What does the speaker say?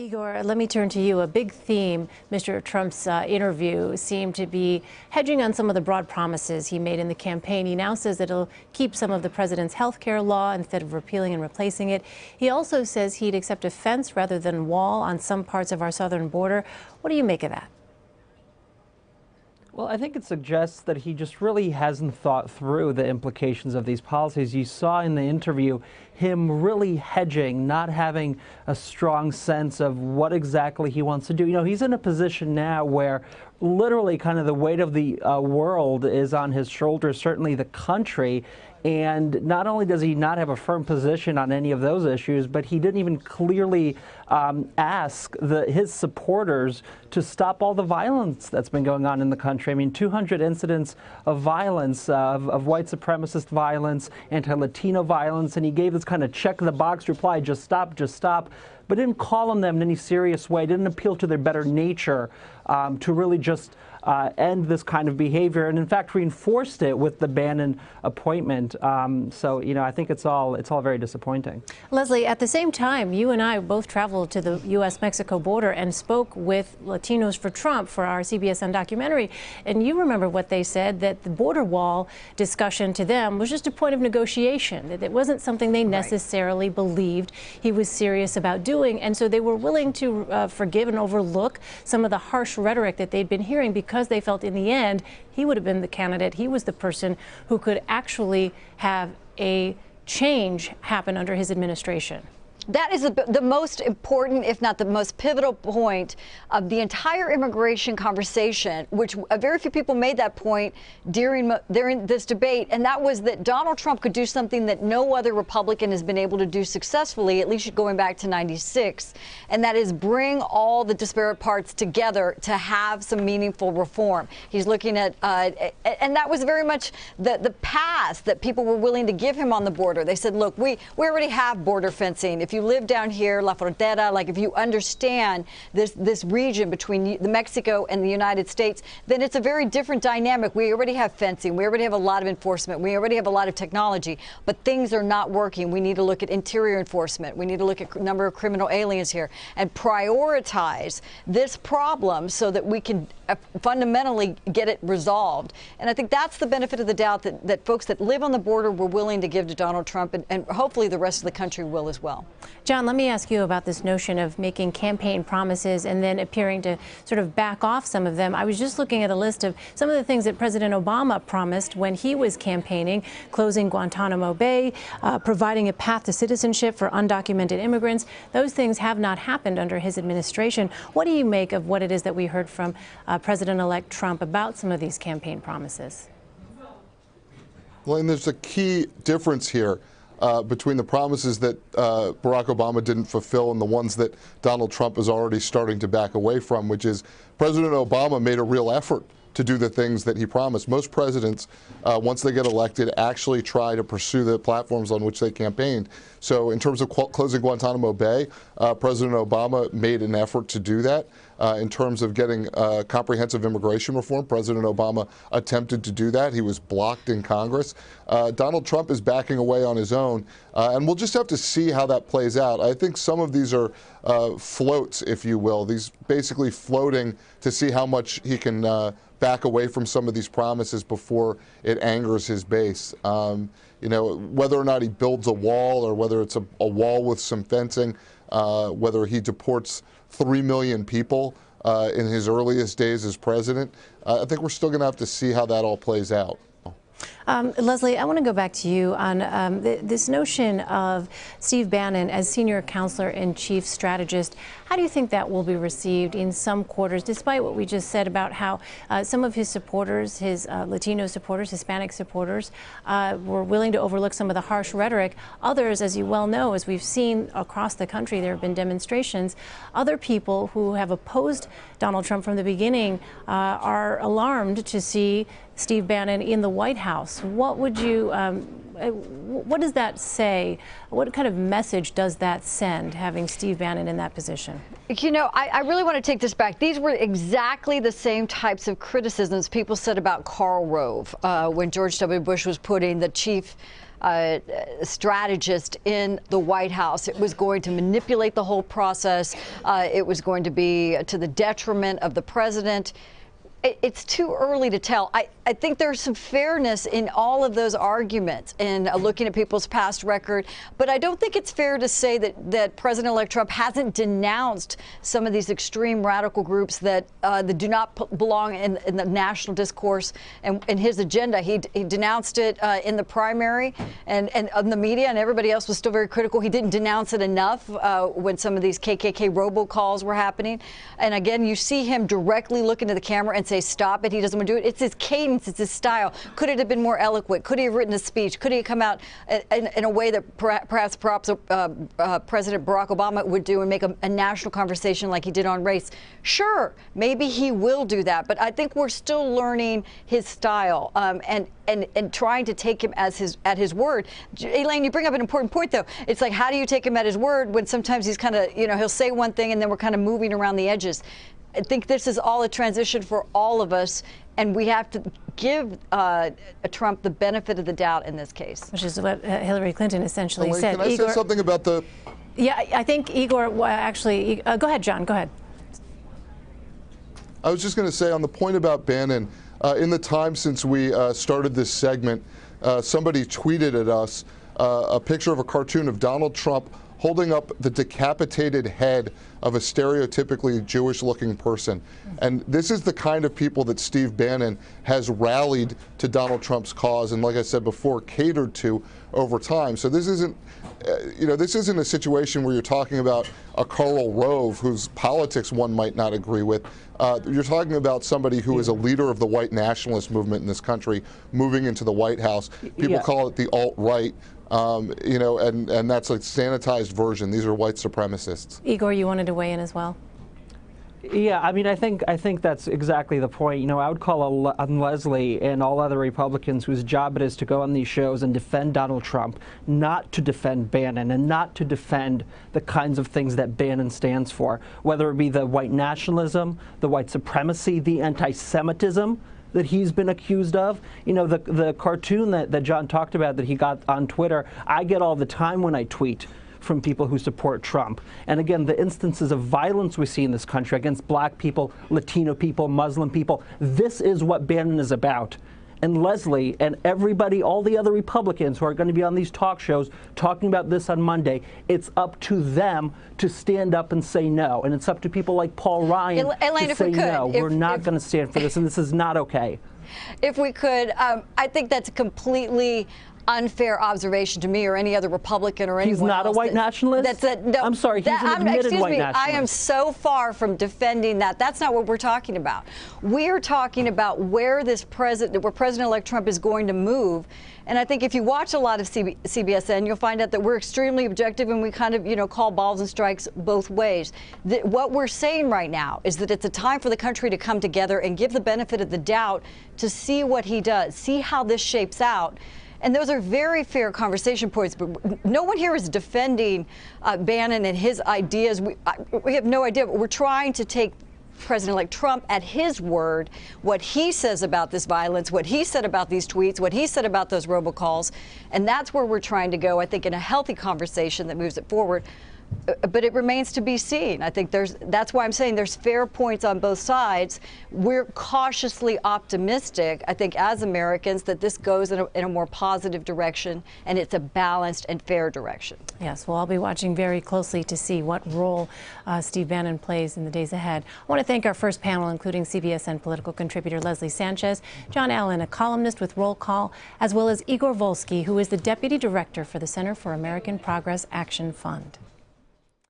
Igor, let me turn to you. A big theme, Mr. Trump's interview seemed to be hedging on some of the broad promises he made in the campaign. He now says that he'll keep some of the president's health care law instead of repealing and replacing it. He also says he'd accept a fence rather than wall on some parts of our southern border. What do you make of that? Well, I think it suggests that he just really hasn't thought through the implications of these policies. You saw in the interview him really hedging, not having a strong sense of what exactly he wants to do. You know, he's in a position now where literally kind of the weight of the world is on his shoulders, certainly the country. And not only does he not have a firm position on any of those issues, but he didn't even clearly ask his supporters to stop all the violence that's been going on in the country. I mean, 200 incidents of violence, of white supremacist violence, anti-Latino violence, and he gave this kind of check-the-box reply, just stop, but didn't call on them in any serious way, didn't appeal to their better nature to really just end this kind of behavior, and in fact reinforced it with the Bannon appointment. So, you know, I think it's all very disappointing. Leslie, at the same time, you and I both traveled to the U.S.-Mexico border and spoke with Latinos for Trump for our CBSN documentary, and you remember what they said, that the border wall discussion to them was just a point of negotiation, that it wasn't something they necessarily believed he was serious about doing, and so they were willing to forgive and overlook some of the harsh rhetoric that they'd been hearing because they felt in the end he would have been the candidate. He was the person who could actually have a change happen under his administration. That is the most important, if not the most pivotal point of the entire immigration conversation, which very few people made that point during this debate, and that was that Donald Trump could do something that no other Republican has been able to do successfully, at least going back to '96, and that is bring all the disparate parts together to have some meaningful reform. He's looking at, and that was very much the pass that people were willing to give him on the border. They said, look, we already have border fencing. If you live down here, La Frontera, like if you understand this region between the Mexico and the United States, then it's a very different dynamic. We already have fencing. We already have a lot of enforcement. We already have a lot of technology, but things are not working. We need to look at interior enforcement. We need to look at a number of criminal aliens here and prioritize this problem so that we can fundamentally get it resolved. And I think that's the benefit of the doubt that folks that live on the border were willing to give to Donald Trump, and hopefully the rest of the country will as well. John, let me ask you about this notion of making campaign promises and then appearing to sort of back off some of them. I was just looking at a list of some of the things that President Obama promised when he was campaigning: closing Guantanamo Bay, providing a path to citizenship for undocumented immigrants. Those things have not happened under his administration. What do you make of what it is that we heard from President-elect Trump about some of these campaign promises? Well, and there's a key difference here between the promises that Barack Obama didn't fulfill and the ones that Donald Trump is already starting to back away from, which is President Obama made a real effort to do the things that he promised. Most presidents, once they get elected, actually try to pursue the platforms on which they campaigned. So in terms of closing Guantanamo Bay, President Obama made an effort to do that. In terms of getting comprehensive immigration reform, President Obama attempted to do that. He was blocked in Congress. Donald Trump is backing away on his own, and we'll just have to see how that plays out. I think some of these are floats, if you will. These basically floating to see how much he can back away from some of these promises before it angers his base. You know, whether or not he builds a wall or whether it's a wall with some fencing, whether he deports 3 million people in his earliest days as president, I think we're still going to have to see how that all plays out. Leslie, I want to go back to you on this notion of Steve Bannon as senior counselor and chief strategist. How do you think that will be received in some quarters, despite what we just said about how some of his supporters, his Latino supporters, Hispanic supporters, were willing to overlook some of the harsh rhetoric? Others, as you well know, as we've seen across the country, there have been demonstrations. Other people who have opposed Donald Trump from the beginning are alarmed to see Steve Bannon in the White House. What would you, what does that say? What kind of message does that send, having Steve Bannon in that position? You know, I really want to take this back. These were exactly the same types of criticisms people said about Karl Rove when George W. Bush was putting the chief strategist in the White House. It was going to manipulate the whole process. It was going to be to the detriment of the president. It's too early to tell. I think there's some fairness in all of those arguments in looking at people's past record, but I don't think it's fair to say that President-elect Trump hasn't denounced some of these extreme radical groups that do not belong in the national discourse and in his agenda. He denounced it in the primary and on the media, and everybody else was still very critical. He didn't denounce it enough when some of these KKK robocalls were happening. And again, you see him directly look into the camera and say, stop it. He doesn't want to do it. It's his cadence. It's his style. Could it have been more eloquent? Could he have written a speech? Could he have come out in a way that perhaps President Barack Obama would do and make a national conversation like he did on race? Sure, maybe he will do that. But I think we're still learning his style and trying to take him at his word. Elaine, you bring up an important point, though. It's like, how do you take him at his word when sometimes he's kind of, he'll say one thing and then we're kind of moving around the edges. I think this is all a transition for all of us, and we have to give Trump the benefit of the doubt in this case. Which is what Hillary Clinton essentially said. Can I say something about the... Yeah, I think Igor, actually, go ahead, John, go ahead. I was just going to say on the point about Bannon, in the time since we started this segment, somebody tweeted at us a picture of a cartoon of Donald Trump holding up the decapitated head of a stereotypically Jewish-looking person. And this is the kind of people that Steve Bannon has rallied to Donald Trump's cause and, like I said before, catered to over time. So this isn't, this isn't a situation where you're talking about a Karl Rove whose politics one might not agree with. You're talking about somebody who is a leader of the white nationalist movement in this country moving into the White House. People call it the alt-right. And that's a sanitized version. These are white supremacists. Igor, you wanted to weigh in as well? Yeah, I mean, I think that's exactly the point. I would call on Leslie and all other Republicans whose job it is to go on these shows and defend Donald Trump, not to defend Bannon and not to defend the kinds of things that Bannon stands for, whether it be the white nationalism, the white supremacy, the anti-Semitism that he's been accused of. The cartoon that John talked about that he got on Twitter, I get all the time when I tweet from people who support Trump. And again, the instances of violence we see in this country against black people, Latino people, Muslim people, this is what Bannon is about. And Leslie and everybody, all the other Republicans who are going to be on these talk shows talking about this on Monday, it's up to them to stand up and say no. And it's up to people like Paul Ryan to say no. We're not going to stand for this, and this is not okay. If we could, I think that's completely unfair observation to me or any other Republican or anyone else. He's not a white nationalist? No, I'm sorry, he's an admitted white nationalist. I am so far from defending that. That's not what we're talking about. We're talking about where President-elect Trump is going to move. And I think if you watch a lot of CBSN, you'll find out that we're extremely objective and we kind of, call balls and strikes both ways. What we're saying right now is that it's a time for the country to come together and give the benefit of the doubt to see what he does, see how this shapes out. And those are very fair conversation points, but no one here is defending Bannon and his ideas. We have no idea, but we're trying to take President-elect Trump at his word, what he says about this violence, what he said about these tweets, what he said about those robocalls, and that's where we're trying to go, I think, in a healthy conversation that moves it forward. But it remains to be seen. I think that's why I'm saying there's fair points on both sides. We're cautiously optimistic, I think, as Americans, that this goes in a more positive direction and it's a balanced and fair direction. Yes, well, I'll be watching very closely to see what role Steve Bannon plays in the days ahead. I want to thank our first panel, including CBSN political contributor Leslie Sanchez, Jon Allen, a columnist with Roll Call, as well as Igor Volsky, who is the Deputy Director for the Center for American Progress Action Fund.